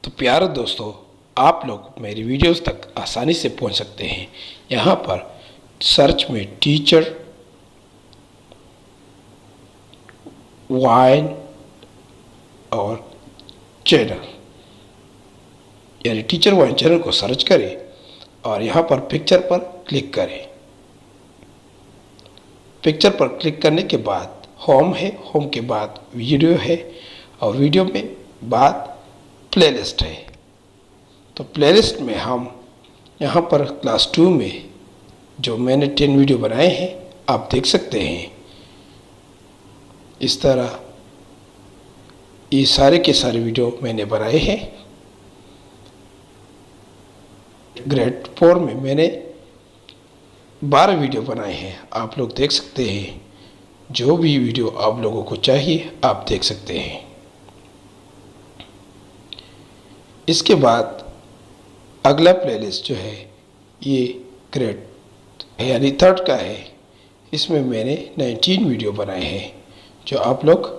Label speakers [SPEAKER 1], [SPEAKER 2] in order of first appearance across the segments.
[SPEAKER 1] तो प्यारे दोस्तों, आप लोग मेरी वीडियोस तक आसानी से पहुंच सकते हैं। यहाँ पर सर्च में टीचर वाइन और चैनल यानी टीचर वाइन चैनल को सर्च करें और यहाँ पर पिक्चर पर क्लिक करें। पिक्चर पर क्लिक करने के बाद होम है, होम के बाद वीडियो है और वीडियो में बाद प्लेलिस्ट है। तो प्लेलिस्ट में हम यहाँ पर क्लास 2 में जो मैंने 10 वीडियो बनाए हैं आप देख सकते हैं। इस तरह ये सारे के सारे वीडियो मैंने बनाए हैं। ग्रेड 4 में मैंने 12 वीडियो बनाए हैं, आप लोग देख सकते हैं। जो भी वीडियो आप लोगों को चाहिए आप देख सकते हैं। इसके बाद अगला प्लेलिस्ट जो है ये ग्रेड यानी 3rd का है। इसमें मैंने 19 वीडियो बनाए हैं जो आप लोग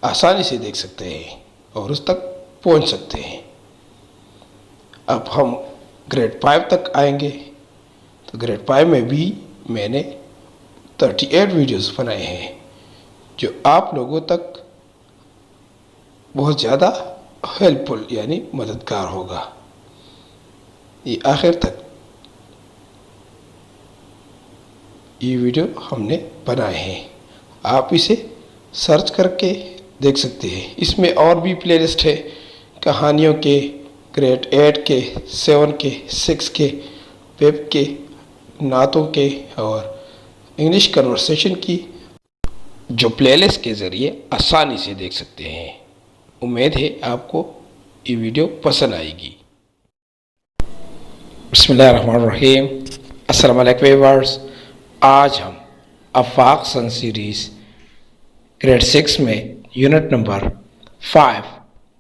[SPEAKER 1] आसानी से देख सकते हैं और उस तक पहुंच सकते हैं। अब हम ग्रेड 5 तक आएंगे। तो ग्रेड 5 में भी मैंने 38 वीडियोस बनाए हैं जो आप लोगों तक बहुत ज़्यादा हेल्पफुल यानी मददगार होगा। ये आखिर तक ये वीडियो हमने बनाए हैं, आप इसे सर्च करके देख सकते हैं। इसमें और भी प्लेलिस्ट है कहानियों के, ग्रेड 8 के, 7 के, 6 के, वेब के, नातों के और इंग्लिश कन्वर्सेशन की, जो प्लेलिस्ट के ज़रिए आसानी से देख सकते हैं। उम्मीद है आपको ये वीडियो पसंद आएगी। बिस्मिल्लाहिर्रहमानिर्रहीम। अस्सलाम वालेकुम व्यूअर्स। आज हम आफाक सन सीरीज़ ग्रेड 6 में unit number 5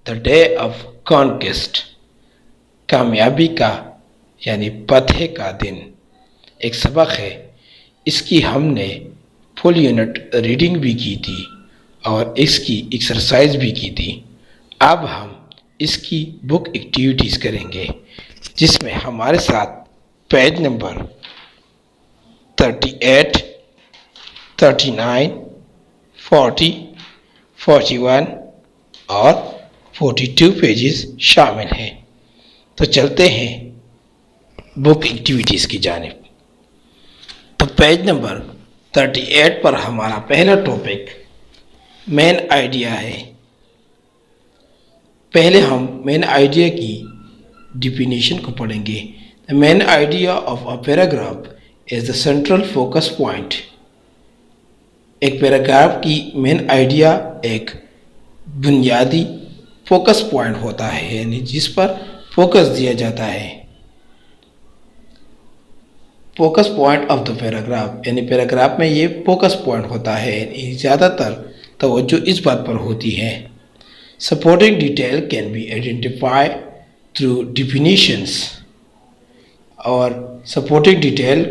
[SPEAKER 1] the day of conquest कामयाबी का यानी फतह का दिन एक सबक है। इसकी हमने फुल यूनिट रीडिंग भी की थी और इसकी एक्सरसाइज भी की थी। अब हम इसकी बुक एक्टिविटीज़ करेंगे जिसमें हमारे साथ पेज नंबर 38, 39, 40, 41 और 42 पेजेस शामिल हैं। तो चलते हैं बुक एक्टिविटीज़ की जानिब। तो पेज नंबर 38 पर हमारा पहला टॉपिक मेन आइडिया है। पहले हम मेन आइडिया की डिफिनीशन को पढ़ेंगे। The main idea of a paragraph is the central focus point. एक पैराग्राफ की मेन आइडिया एक बुनियादी फोकस पॉइंट होता है यानी जिस पर फोकस दिया जाता है। Focus point of the paragraph यानी पैराग्राफ में ये फोकस पॉइंट होता है। ज़्यादातर तवज्जो इस बात पर होती है। Supporting detail can be identified through definitions और सपोर्टिंग डिटेल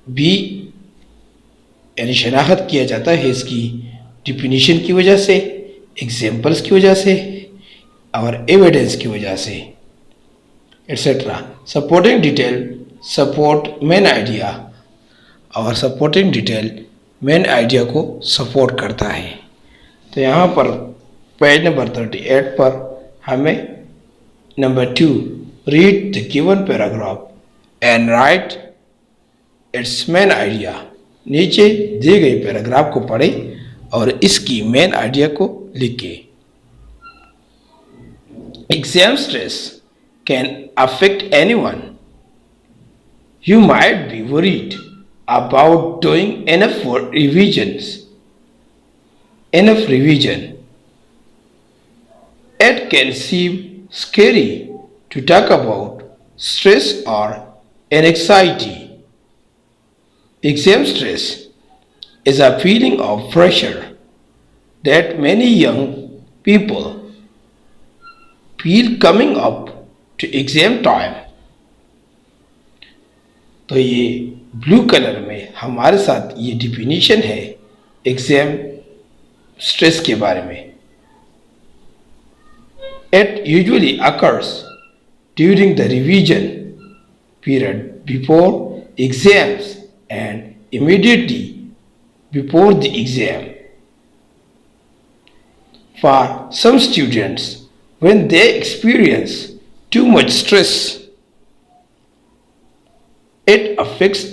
[SPEAKER 1] भी यानी शनाख्त किया जाता है इसकी डिफिनीशन की वजह से, एग्जाम्पल्स की वजह से और एविडेंस की वजह से etcetera. Supporting detail support main idea और सपोर्टिंग डिटेल मेन आइडिया को सपोर्ट करता है। तो यहाँ पर पेज नंबर 38 पर हमें number 2 read the given paragraph and right it's main idea. नीचे दिए गए पैराग्राफ को पढ़ें और इसकी मेन आइडिया को लिखें। Exam stress can affect anyone. You might be worried about doing enough revision. It can seem scary to talk about stress or anxiety. Exam stress is a feeling of pressure that many young people feel coming up to exam time. तो ये blue colour में हमारे साथ ये definition है exam stress के बारे में। It usually occurs during the revision period before exams and immediately before the exam. For some students, when they experience too much stress, it affects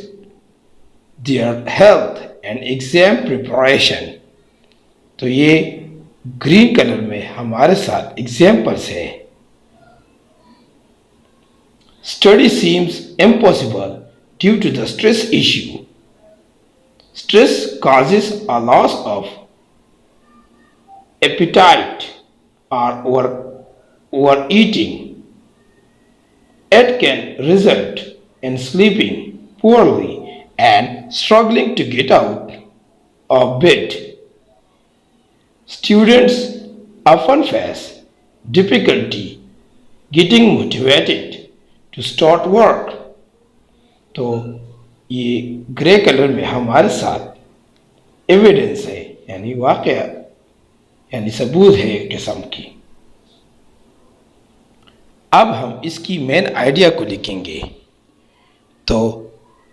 [SPEAKER 1] their health and exam preparation. तो ये green colour में हमारे साथ examples है. Study seems impossible due to the stress issue. Stress causes a loss of appetite or overeating. It can result in sleeping poorly and struggling to get out of bed. Students often face difficulty getting motivated to start work. तो ये grey colour में हमारे साथ evidence है, यानी वाकया, यानी सबूत है एक किस्म की. अब हम इसकी मेन आइडिया को लिखेंगे. तो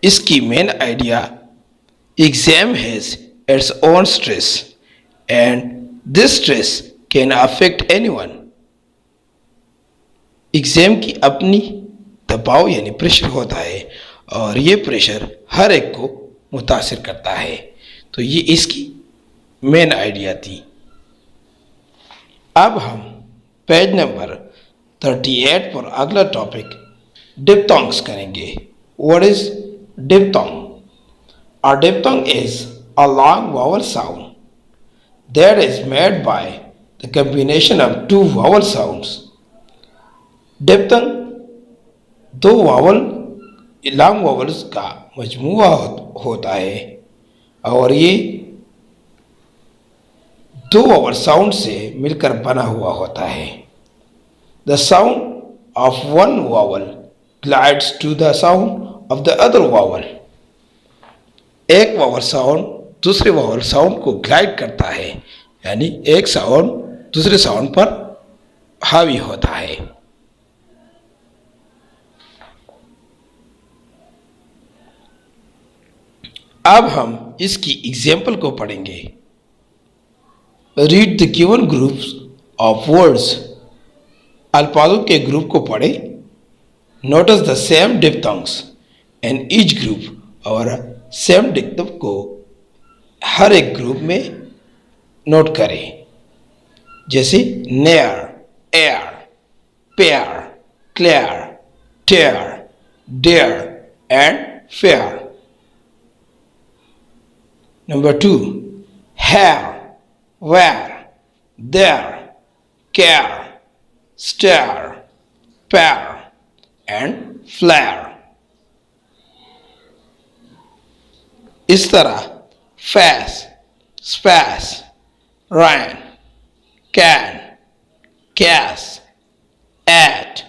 [SPEAKER 1] इसकी main idea, exam has its own stress and this stress can affect anyone. Exam की अपनी दबाव यानी प्रेशर होता है और ये प्रेशर हर एक को मुतासिर करता है. तो ये इसकी मेन आइडिया थी. अब हम पेज नंबर 38 पर अगला टॉपिक डिप्थोंग्स करेंगे. What is diphthong? A diphthong is a long vowel sound that is made by the combination of two vowel sounds. Diphthong दो वावल लॉन्ग वावल्स का मजमुआ होता है और ये दो वावल साउंड से मिलकर बना हुआ होता है. The sound of one vowel glides to the sound of the other vowel. एक वावल साउंड दूसरे वावल साउंड को ग्लाइड करता है, यानी एक साउंड दूसरे साउंड पर हावी होता है. अब हम इसकी एग्जाम्पल को पढ़ेंगे. Read the given groups of words. अल्फाजों के ग्रुप को पढ़े. Notice the same diphthongs in each group और सेम डिप्थोंग को हर एक ग्रुप में नोट करें. जैसे near, air, pair, clear, tear, dare and fair. Number 2, hair, where, there, care, stare, pair, and flare. इस तरह face, space, rain, can, cas, at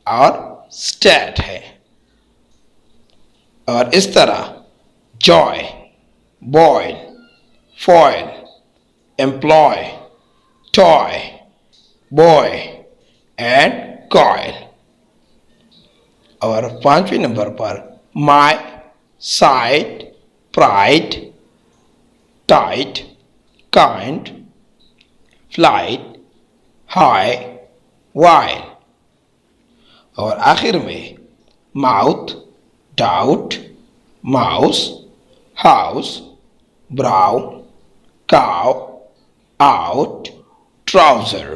[SPEAKER 1] और stat है. और इस तरह joy, boil, foil, employ, toy, boy and coil. और 5वें number पर my, side, pride, tight, kind, flight, high, while. और आखिर में mouth, doubt, mouse, house, brow, cow, out, trouser.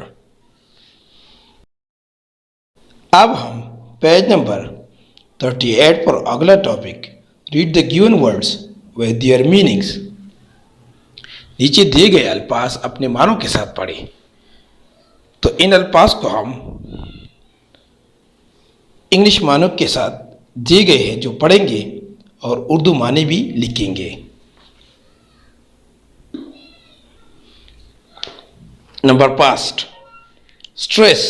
[SPEAKER 1] अब हम पेज नंबर 38 पर अगला topic read the given words with their meanings. नीचे दिए गए अल्फाज अपने मानों के साथ पढ़ें. तो इन अल्फाज को हम इंग्लिश मानों के साथ दिए गए हैं जो पढ़ेंगे और उर्दू माने भी लिखेंगे. Number past, stress.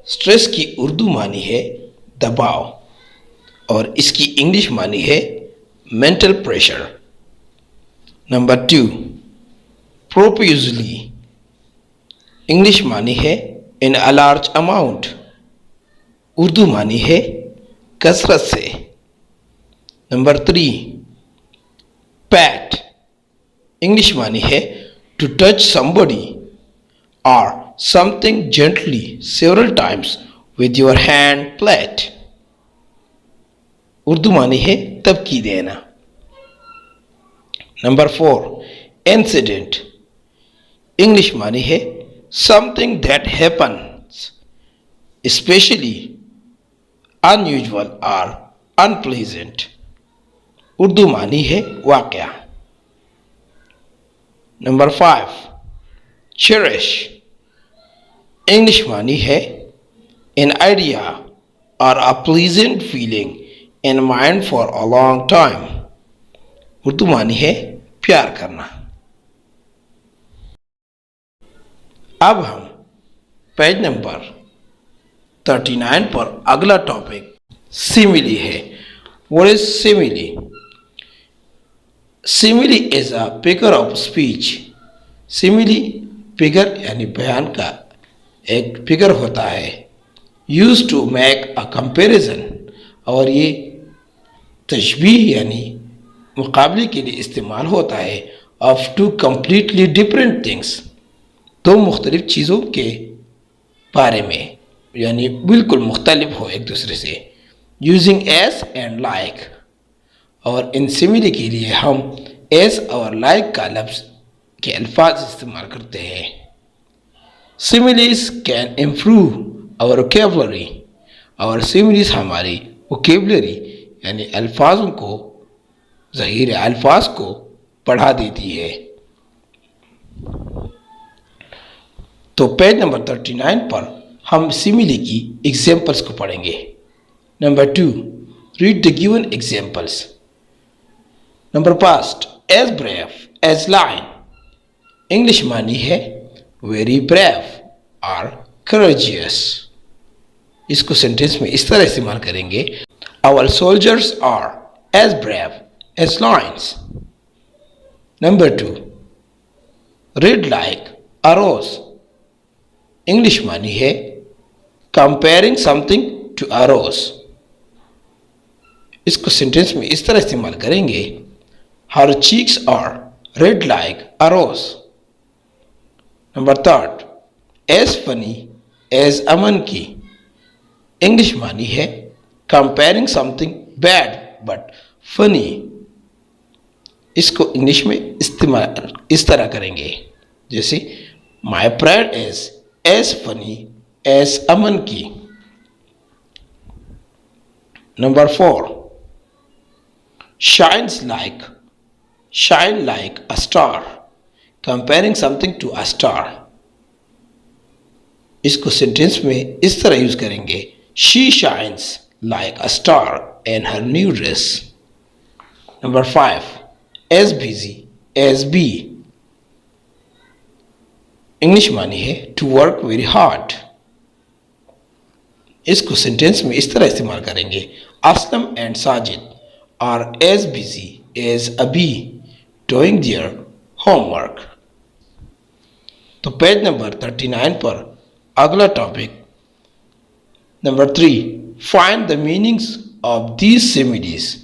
[SPEAKER 1] स्ट्रेस की उर्दू मानी है दबाव और इसकी इंग्लिश मानी है mental pressure. Number 2, profusely. English मानी है in a large amount. Urdu मानी है कसरत से. Number 3, pat. इंग्लिश मानी है to touch somebody or something gently several times with your hand flat. Urdu मानी है तबकी देना. Number 4, incident. इंग्लिश मानी है something that happens specially unusual और अनप्लीजेंट. उर्दू मानी है वाकया. Number 5, cherish. इंग्लिश मानी है एन आइडिया और अ pleasant feeling in mind for a long time. Urdu मानी है प्यार करना. अब हम पेज नंबर 39 पर अगला टॉपिक सिमिली है. What is simile? Simile is a figure of speech. Simile figure यानी बयान का एक फिगर होता है. Use to make a comparison. और ये तशबीह यानी मुकाबले के लिए इस्तेमाल होता है. Of two completely different things. दो मुख्तलिफ चीज़ों के बारे में यानी बिल्कुल मुख्तलिफ हो एक दूसरे से. Using S and like. और इन सिमिली के लिए हम एस और लाइक का लफ्ज़ के अल्फाज इस्तेमाल करते हैं. Similes can improve our vocabulary. और सिमिलीज हमारी वोकेबलरी यानी अल्फाजों को ज़हीर अल्फाज को बढ़ा देती है. तो पेज नंबर 39 पर हम सिमिली की एग्जाम्पल्स को पढ़ेंगे. Number 2, read the given examples. Number past, as brave as lion. English मानी है वेरी ब्रेव और करेजियस. इसको सेंटेंस में इस तरह इस्तेमाल करेंगे. Our soldiers are as brave as lions. Number 2, read like a rose. English मानी है comparing something to a rose. इसको सेंटेंस में इस तरह इस्तेमाल करेंगे. हर cheeks are red like a rose. Number 3, as funny as Aman की. इंग्लिश मानी है comparing something bad but funny. इसको इंग्लिश में इस्तेमाल इस तरह करेंगे जैसे my friend is as funny as Aman की. Number 4, shine like a star. Comparing something to a star. इसको सेंटेंस में इस तरह यूज करेंगे. She shines like a star in her new dress. Number 5, as busy as bee. English मानी है to work very hard. इसको sentence में इस तरह इस्तेमाल करेंगे. Aslam and Sajid are as busy as a bee doing their homework. तो पेज नंबर 39 पर अगला topic number 3, find the meanings of these similes.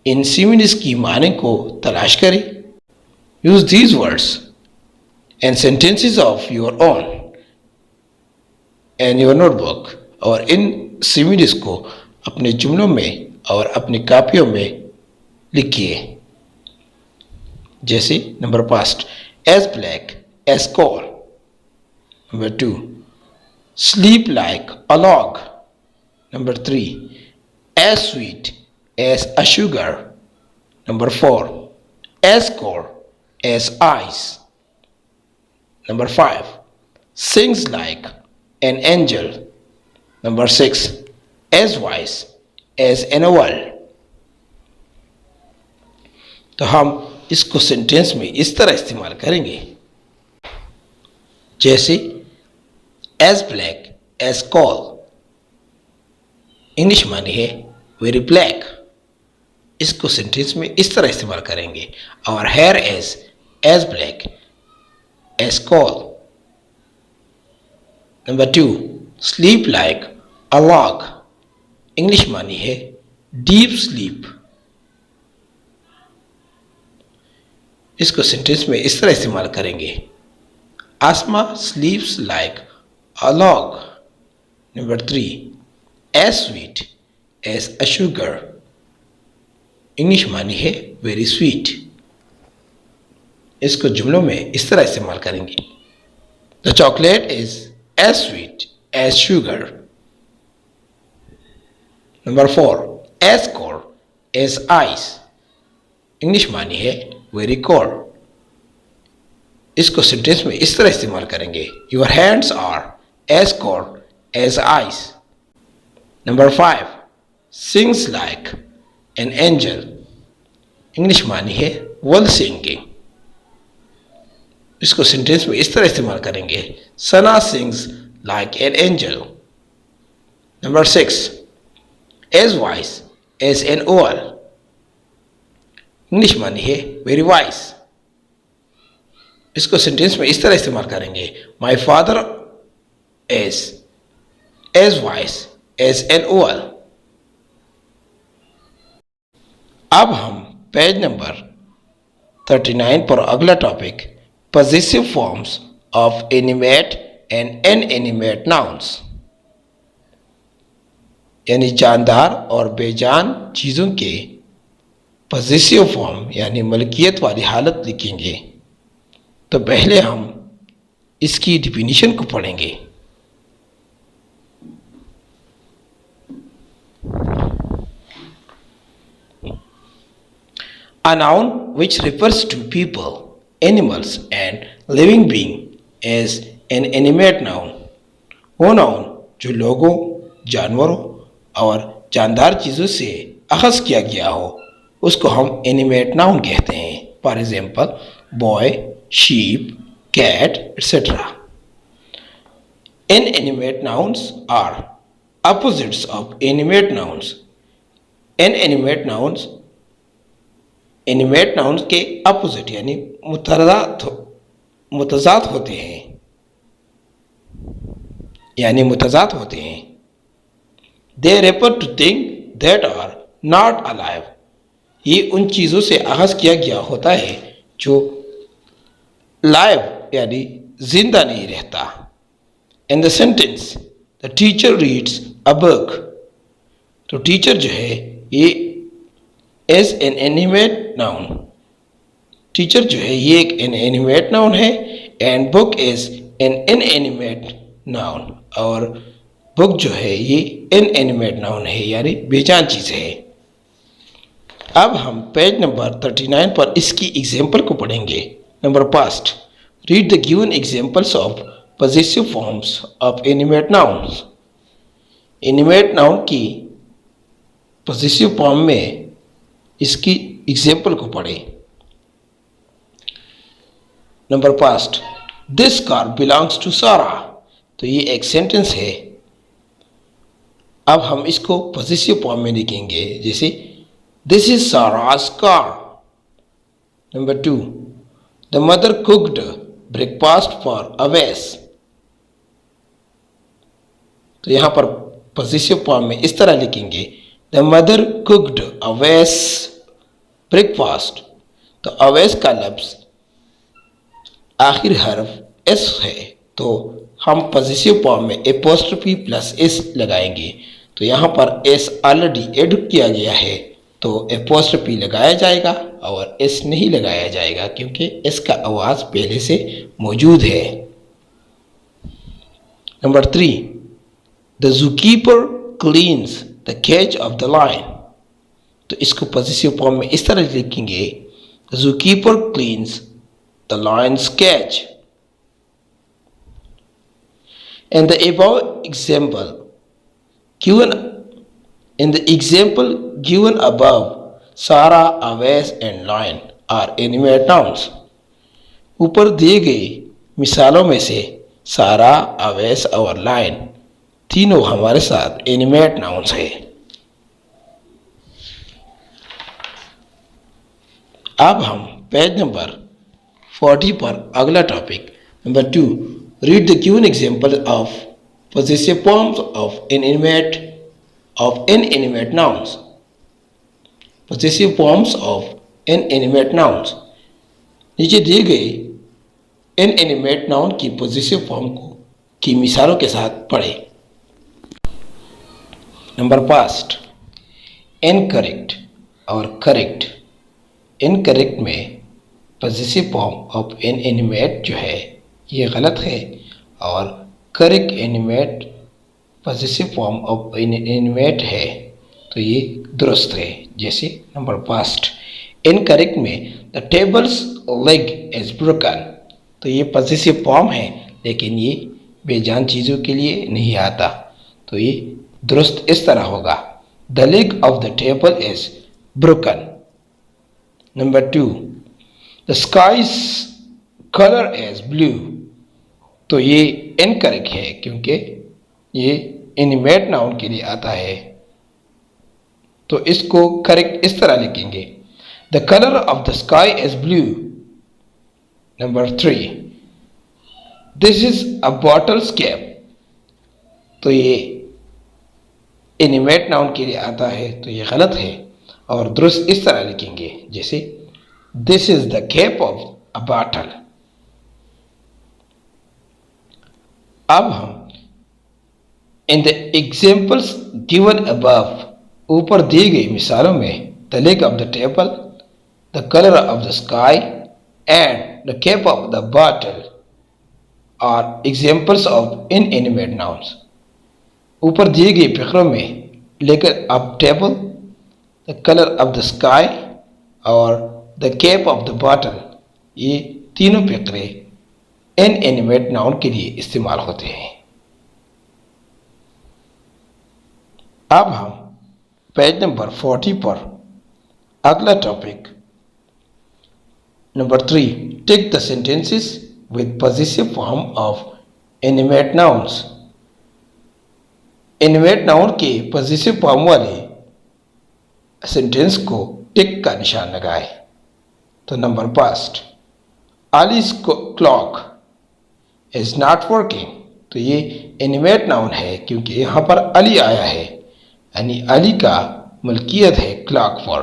[SPEAKER 1] इन सिमिलीज की माने को तलाश करें. Use these words and sentences of your own and your notebook. और इन सिमिलीज को अपने जुमलों में और अपनी कापियों में लिखिए. जैसे number past, as black as coal. Number 2, sleep like a log. Number 3, as sweet as a sugar. Number 4, as cold as ice. Number 5, sings like an angel. Number 6, as wise as an owl. तो हम इसको sentence में इस तरह इस्तेमाल करेंगे जैसे as black as coal. English मानी है वेरी ब्लैक. इसको सेंटेंस में इस तरह इस्तेमाल करेंगे. Our hair is as black as coal. Number 2, sleep like a log, English मानी है डीप स्लीप। इसको सेंटेंस में इस तरह इस्तेमाल करेंगे, Asma sleeps like a log. Number 3, as sweet as a sugar, English मानी है वेरी स्वीट। इसको जुमलों में इस तरह इस्तेमाल करेंगे, the chocolate is as sweet as sugar. Number 4, as cold as ice, English मानी है वेरी कोल्ड। इसको सेंटेंस में इस तरह इस्तेमाल करेंगे, your hands are as cold as ice. Number 5, sings like an angel, English मानी है वेल सिंगिंग। इसको सेंटेंस में इस तरह इस्तेमाल करेंगे, Sana sings like an angel. Number 6, as wise as an owl, English मानी है वेरी वाइस। इसको सेंटेंस में इस तरह इस्तेमाल करेंगे, my father is as wise as an owl. अब हम पेज नंबर 39 पर अगला topic, possessive forms of animate and inanimate nouns, यानी जानदार और बेजान चीज़ों के पॉजेसिव फॉर्म यानी मलकियत वाली हालत लिखेंगे। तो पहले हम इसकी डिफिनीशन को पढ़ेंगे। A noun which refers to people, animals and living being is an animate noun। वो नाउन जो लोगों, जानवरों और जानदार चीज़ों से अखज़ किया गया हो उसको हम एनिमेट नाउन कहते हैं। For example, boy, sheep, cat etcetera. Inanimate nouns are opposites of animate nouns. Inanimate nouns animate nouns के अपोजिट यानी मुतजाद होते हैं, यानी मुतजाद होते हैं। They refer to thing that are not alive, ये उन चीज़ों से अखज़ किया गया होता है जो लाइव यानी जिंदा नहीं रहता। In the sentence the teacher reads a book, तो टीचर जो है ये as an animate noun, teacher जो है ये एक इनएनिमेट नाउन है, and book is an inanimate noun, और बुक जो है ये इनएनिमेट नाउन है यानी बेजान चीज़ है। अब हम पेज नंबर 39 पर इसकी एग्जाम्पल को पढ़ेंगे। Number past, read the given examples of possessive forms of animate nouns. Animate noun की पॉजेसिव फॉर्म में इसकी एग्जाम्पल को पढ़ें। Number past, this car belongs to Sara, तो ये एक सेंटेंस है। अब हम इसको पॉजेसिव फॉर्म में लिखेंगे, जैसे this is Sara's car. Number 2, the mother cooked breakfast for Awais, तो यहां पर पॉजेसिव फॉर्म में इस तरह लिखेंगे, the mother cooked Awais breakfast. तो अवैस का लफ्ज़ आखिर हर्फ एस है, तो हम पॉजेसिव फॉर्म में एपोस्ट्रोफी प्लस एस लगाएंगे। तो यहाँ पर एस ऑलरेडी ऐड किया गया है, तो एपोस्ट्रोफी लगाया जाएगा और एस नहीं लगाया जाएगा क्योंकि एस का आवाज़ पहले से मौजूद है। Number 3, the zookeeper cleans the cage of the lion, तो इसको पॉजेसिव फॉर्म में इस तरह लिखेंगे, the zookeeper cleans the lion's cage. In the above example given above, Sarah, Awais and Lion are animate nouns। ऊपर दिए गए मिसालों में से सारा, अवैस और लायन तीनों हमारे साथ एनिमेट नाउन्स है। अब हम पेज नंबर 40 पर अगला topic, number 2, read the given example of possessive forms of inanimate nouns. Possessive forms of inanimate nouns. नीचे दिए गए इनएनिमेट नाउन की पोजेसिव फॉर्म की मिसालों के साथ पढ़ें। नंबर पास्ट, इनकरेक्ट और करेक्ट। इनकरेक्ट में पोजेसिव फॉर्म ऑफ इनएनिमेट जो है ये गलत है, और correct animate possessive form of inanimate है तो ये दुरुस्त है। जैसे नंबर पास्ट, इनकरेक्ट में the tables leg is broken, तो ये पोजेसिव फॉर्म है लेकिन ये बेजान चीज़ों के लिए नहीं आता, तो ये दुरुस्त इस तरह होगा, the leg of the table is broken. Number two, the sky's colour is blue, तो ये इनकरेक्ट है क्योंकि ये एनिमेट नाउन के लिए आता है, तो इसको करेक्ट इस तरह लिखेंगे, the colour of the sky is blue. Number three, this is a bottles cap, तो ये एनिमेट नाउन के लिए आता है तो ये गलत है, और दुरुस्त इस तरह लिखेंगे जैसे this is the cap of a bottle. अब हम in the examples given above, ऊपर दी गई मिसालों में the leg of the table, the colour of the sky and the cap of the bottle are examples of inanimate nouns. ऊपर दिए गए फिक्रों में leg of table, the colour of the sky और the cap of the bottle, ये तीनों फिक्रे inanimate noun के लिए इस्तेमाल होते हैं। अब हम पेज नंबर 40 पर अगला topic number 3, take the sentences with positive form of animate nouns. Animate noun के पॉजिटिव फॉर्म वाले सेंटेंस को टिक का निशान लगाए। तो number past, Ali's clock is not working, तो ये एनिमेट नाउन है क्योंकि यहाँ पर अली आया है, यानी अली का मलकियत है क्लॉक पर।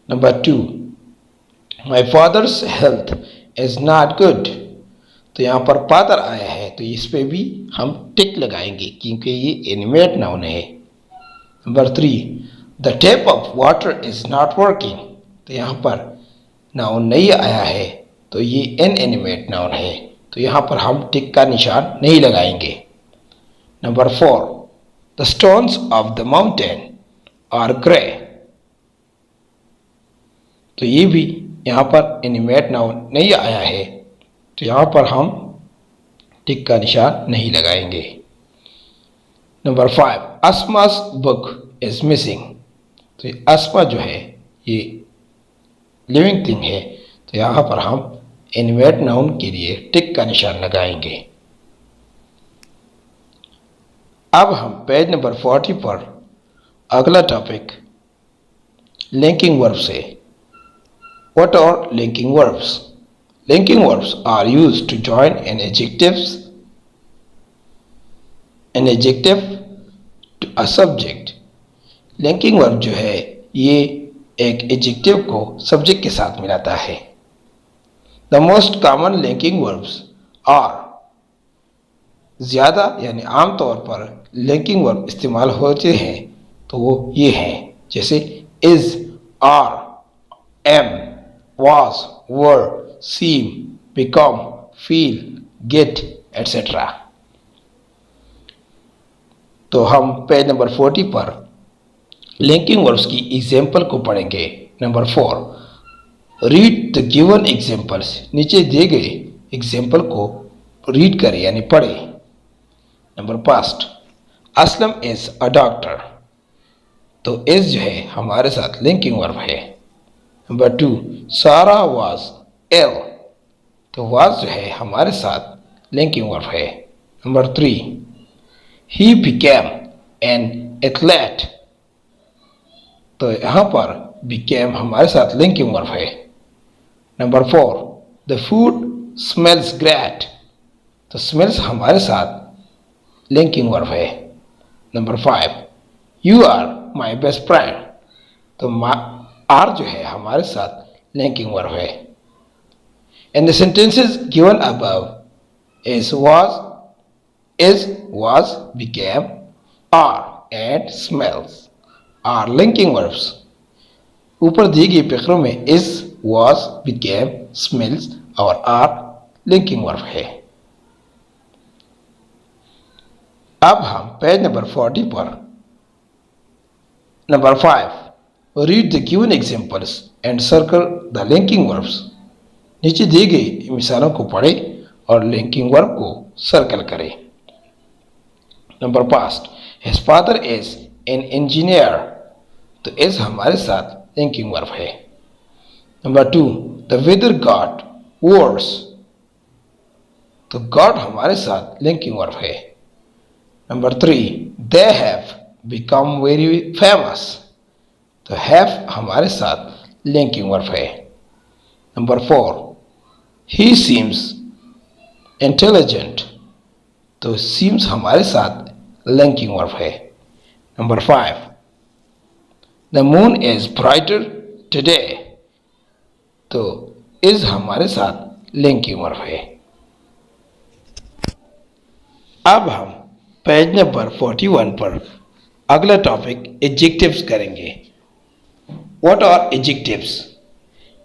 [SPEAKER 1] Number 2, my father's health is not good, तो यहाँ पर फादर आया है तो इस पे भी हम टिक लगाएंगे क्योंकि ये एनिमेट नाउन है। Number 3, the tap of water is not working, तो यहाँ पर नाउन नहीं आया है तो ये इनएनिमेट नाउन है, तो यहाँ पर हम टिक का निशान नहीं लगाएंगे। Number 4, the stones of the mountain are grey, तो ये भी यहाँ पर एनिमेट नाउन नहीं आया है तो यहाँ पर हम टिक का निशान नहीं लगाएंगे। Number 5, Asma's book is missing, तो अस्मा जो है ये लिविंग थिंग है तो यहाँ पर हम एनिमेट नाउन के लिए टिक का निशान लगाएंगे। अब हम पेज नंबर 40 पर अगला टॉपिक लिंकिंग वर्ब से। What are linking verbs? Linking verbs are used to join an adjective to a subject. Linking verb जो है ये एक एडजेक्टिव को सब्जेक्ट के साथ मिलाता है। The most common linking verbs are, ज़्यादा यानी आमतौर पर लिंकिंग वर्ब इस्तेमाल होते हैं तो वो ये हैं, जैसे is, are, am, was, were, seem, become, feel, get, etc. तो हम पेज नंबर 40 पर लिंकिंग वर्ब्स की एग्जाम्पल को पढ़ेंगे। Number 4, read the given examples, नीचे दिए गए एग्जाम्पल को रीड करें यानी पढ़ें। Number past, Aslam is a doctor, तो इज जो है हमारे साथ लिंकिंग वर्ब है। नंबर 2, सारा वाज इल, तो वाज जो है हमारे साथ लिंकिंग वर्ब है। Number 3, he became an athlete, तो यहाँ पर बिकेम हमारे साथ लिंकिंग वर्ब है। Number 4, the food smells great, तो स्मेल्स हमारे साथ लिंकिंग वर्ब है। Number 5, you are my best friend, तो आर जो है हमारे साथ लिंकिंग वर्ब है। In the sentences given above is was became are and smells are linking verbs। ऊपर दिए गए प्रकरणों में is was became smells और are linking verb है। अब हम पेज नंबर 40 पर number 5 read the given examples and circle the linking verbs. नीचे दी गई मिसालों को पढ़ें और लिंकिंग वर्ब को सर्कल करें। Number 5, his father is an engineer, तो इज हमारे साथ लिंकिंग वर्ब है। Number 2, the weather got worse, तो गॉट हमारे साथ लिंकिंग वर्ब है। Number 3, they have become very famous, तो हैव हमारे साथ लिंकिंग वर्ब है। नंबर 4, ही सीम्स इंटेलिजेंट, तो सीम्स हमारे साथ लिंकिंग वर्ब है। Number 5, the moon is brighter today, तो इज हमारे साथ लिंकिंग वर्ब है। अब हम पेज नंबर 41 पर अगला टॉपिक एडजेक्टिव्स करेंगे। What are adjectives?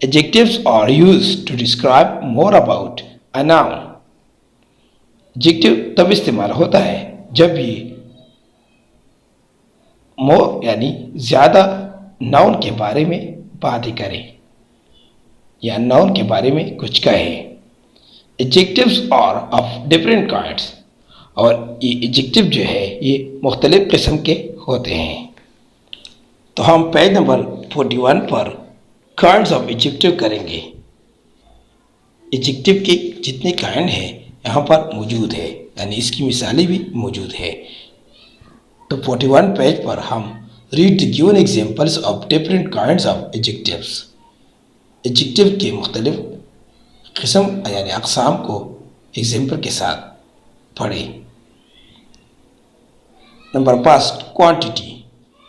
[SPEAKER 1] Adjectives are used to describe more about a noun. Adjective तब इस्तेमाल होता है जब ये मोर यानी ज़्यादा नाउन के बारे में बातें करें या नाउन के बारे में कुछ कहें। Adjectives are of different kinds, और ये एडजेक्टिव जो है ये मुख्तलिफ किस्म के होते हैं। तो हम पेज नंबर 41 पर काइंड्स ऑफ एडजेक्टिव करेंगे। एडजेक्टिव के जितने काइंड हैं यहाँ पर मौजूद है, यानी इसकी मिसालें भी मौजूद है। तो 41 पेज पर हम read the given examples of different kinds of adjectives, adjective के मुख्तलिफ किस्म यानी अक़साम को एग्जाम्पल के साथ पढ़ें। नंबर 5, क्वांटिटी,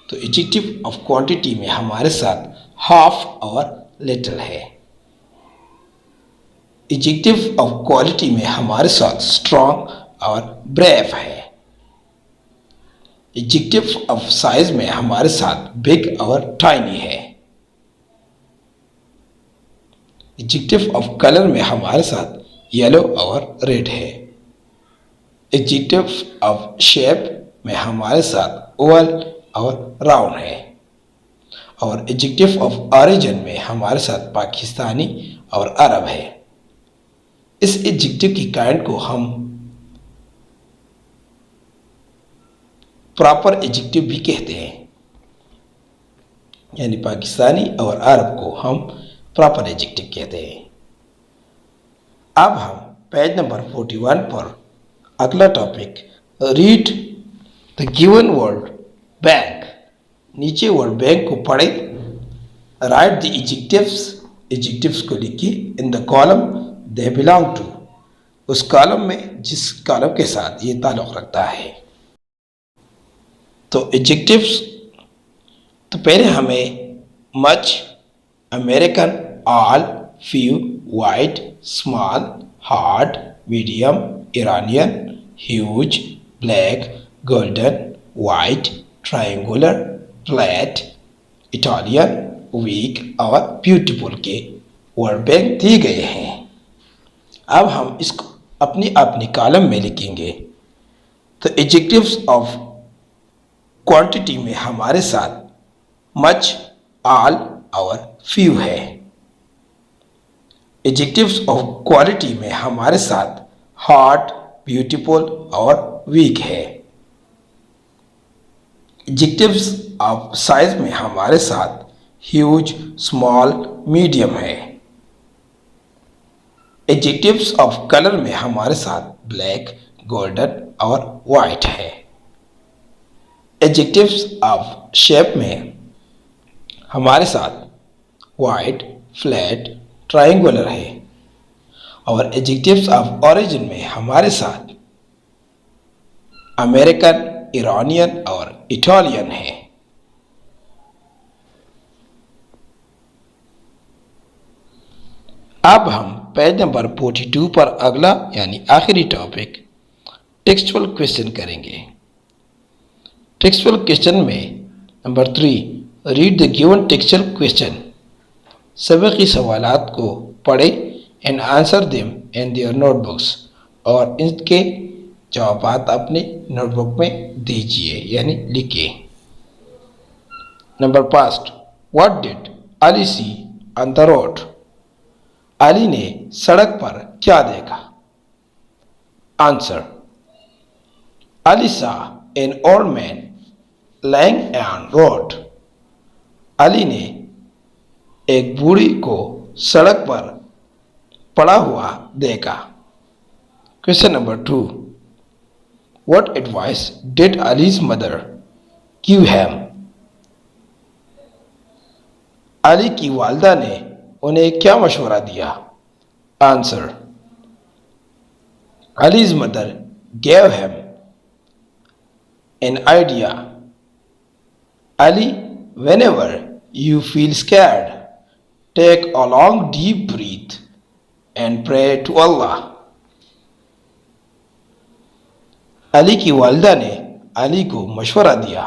[SPEAKER 1] तो एडजेक्टिव ऑफ क्वांटिटी में हमारे साथ हाफ और लिटिल है। एडजेक्टिव ऑफ क्वालिटी में हमारे साथ स्ट्रॉन्ग और ब्रेव है। एडजेक्टिव ऑफ साइज में हमारे साथ बिग और टाइनी है। एडजेक्टिव ऑफ कलर में हमारे साथ येलो और रेड है। एडजेक्टिव ऑफ शेप में हमारे साथ ओवल और राउंड है। और एडजेक्टिव ऑफ ओरिजिन में हमारे साथ पाकिस्तानी और अरब है। इस एडजेक्टिव की काइंड को हम प्रॉपर एडजेक्टिव भी कहते हैं, यानी पाकिस्तानी और अरब को हम प्रॉपर एडजेक्टिव कहते हैं। अब हम पेज नंबर 41 पर अगला topic read the given word bank. नीचे वर्ड बैंक को पढ़े, राइट द एडजेक्टिव्स को लिखिए in the column they belong to, उस कॉलम में जिस कॉलम के साथ ये ताल्लुक़ रखता है। तो एडजेक्टिव्स, तो पहले हमें much, American, all, few, white, small, hard, medium, Iranian, huge, black, golden, white, triangular, flat, Italian, weak और ब्यूटीफुल के वर्ड बैंक दिए गए हैं। अब हम इसको अपनी अपनी कॉलम में लिखेंगे। तो एडजेक्टिव्स ऑफ क्वांटिटी में हमारे साथ मच, ऑल और फ्यू है। एडजेक्टिव्स ऑफ क्वालिटी में हमारे साथ हॉट, ब्यूटीफुल और वीक है। एडजेक्टिव्स ऑफ साइज में हमारे साथ ह्यूज, स्मॉल, मीडियम है। एडजेक्टिव्स ऑफ कलर में हमारे साथ ब्लैक, गोल्डन और वाइट है। एडजेक्टिव्स ऑफ शेप में हमारे साथ वाइट, फ्लैट, ट्रायंगुलर है। और एडजेक्टिव्स ऑफ ओरिजिन में हमारे साथ अमेरिकन, ईरानियन और इटालियन है। अब हम पेज नंबर 42 पर अगला यानी आखिरी टॉपिक टेक्सचुअल क्वेश्चन करेंगे। टेक्सचुअल क्वेश्चन में number 3, read the given textual question. सबकी सवालात को पढ़ें and answer them in their notebooks, और इनके जवाबात अपने नोटबुक में दीजिए यानी लिखिए। Number 5, what did Ali see on the road. Ali ने सड़क पर क्या देखा? Answer, Ali saw an old man lying on road। अली ने एक बूढ़ी को सड़क पर पड़ा हुआ देखा। Question number 2, what advice did allies mother give him. Ali की वालदा ने उन्हें क्या मशवरा दिया? Answer, allies mother gave him an idea. Ali, whenever you feel scared, take a long deep breath and pray to Allah। Ali की वालिदा ने अली को मशवरा दिया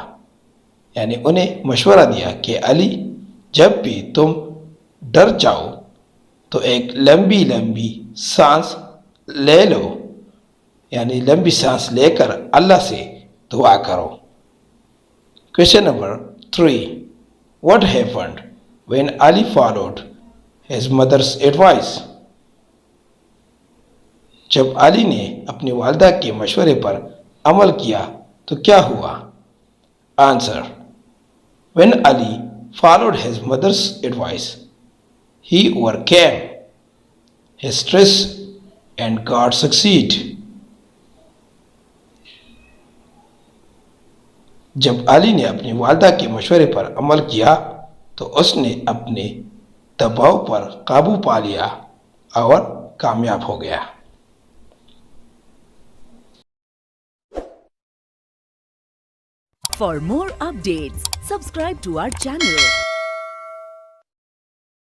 [SPEAKER 1] यानी उन्हें मशवरा दिया कि अली, जब भी तुम डर जाओ तो एक लंबी लंबी सांस ले लो यानी लंबी सांस लेकर अल्लाह से दुआ करो। Question number 3, what happened when Ali followed his mother's advice। जब अली ने अपनी वालिदा के मशवरे पर अमल किया तो क्या हुआ? Answer, when Ali followed his mother's advice, he overcame his stress and got succeed। जब अली ने अपनी वालिदा के मशवरे पर अमल किया तो उसने अपने दबाव पर काबू पा लिया और कामयाब हो गया।
[SPEAKER 2] For more updates, subscribe to our channel